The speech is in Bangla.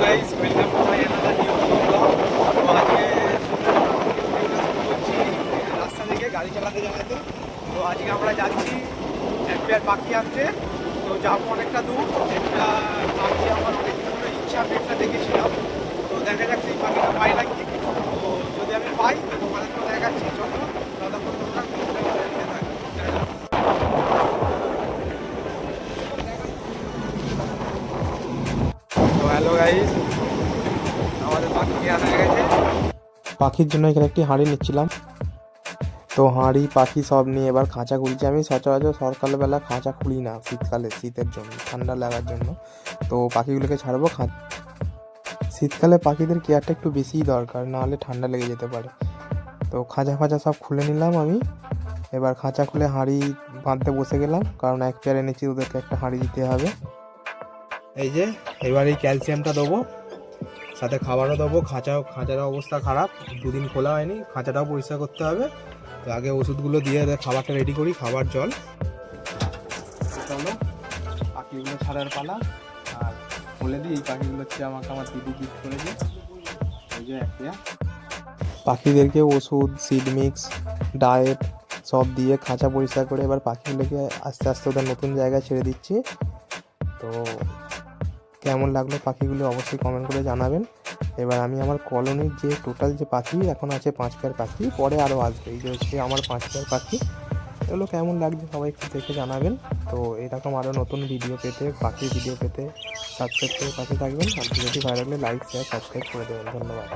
Guys, welcome to my another new blog. তো আজকে করছি রাস্তা থেকে গাড়ি চালাতে চালাতে। তো আজকে আমরা যাচ্ছি এক পেয়ার পাখি আনতে। তো যাবো অনেকটা দূর। একটা পাখি আমার অনেক দিনের ইচ্ছা, আমি একটা দেখেছিলাম। তো দেখা যাক সেই পাখিটা পাই নাকি। তো যদি আমি পাই তো তোমাদের তো দেখাচ্ছি। চলো দাদা কতটা তো হ্যালো গাইস, আমাদের পাখি আনা হয়ে গেছে। পাখির জন্য এখানে একটি হাঁড়ি নিচ্ছিলাম। তো হাঁড়ি পাখি সব নিয়ে এবার খাঁচা খুলছি। আমি সচরাচর সকালবেলা খাঁচা খুলি না শীতকালে, শীতের জন্য, ঠান্ডা লাগার জন্য। তো পাখিগুলোকে ছাড়বো শীতকালে পাখিদের কেয়ারটা একটু বেশিই দরকার, নাহলে ঠান্ডা লেগে যেতে পারে। তো খাঁচা ফাঁচা সব খুলে নিলাম আমি। এবার খাঁচা খুলে হাঁড়ি বাঁধতে বসে গেলাম, কারণ এক পেয়ার এনেছি, ওদেরকে একটা হাঁড়ি দিতে হবে। এই যে এবার এই ক্যালসিয়ামটা দেবো, সাথে খাবারও দেবো। খাঁচার অবস্থা খারাপ, দুদিন খোলা হয়নি, খাঁচাটাও পরিষ্কার করতে হবে। তো আগে ওষুধগুলো দিয়ে খাবারটা রেডি করি, খাবার জল। চলো পাখিগুলো ছাড়ার পালা। আর বলে দিই, এই পাখিগুলো হচ্ছে আমাকে আমার দিদি গিফট করেছে। এই যে একটা পাখিদেরকে ওষুধ, সিড মিক্স, ডায়েট সব দিয়ে খাঁচা পরিষ্কার করে এবার পাখিগুলোকে আস্তে আস্তে ওদের নতুন জায়গায় ছেড়ে দিচ্ছি। তো কেমন লাগলো পাখিগুলো অবশ্যই কমেন্ট করে জানাবেন। এবার আমি আমার কলোনির যে টোটাল যে পাখি এখন আছে 5 পেয়ার পাখি, পরে আরও আসবে। এই যে হচ্ছে আমার 5 পেয়ার পাখি। এগুলো কেমন লাগছে সবাই একটু দেখে জানাবেন। তো এরকম আরও নতুন ভিডিও পেতে, পাখির ভিডিও পেতে সাবস্ক্রাইব করে পাশে থাকবেন। আর ভিডিওটি ভালো লাগলে লাইক, শেয়ার, সাবস্ক্রাইব করে দেবেন। ধন্যবাদ।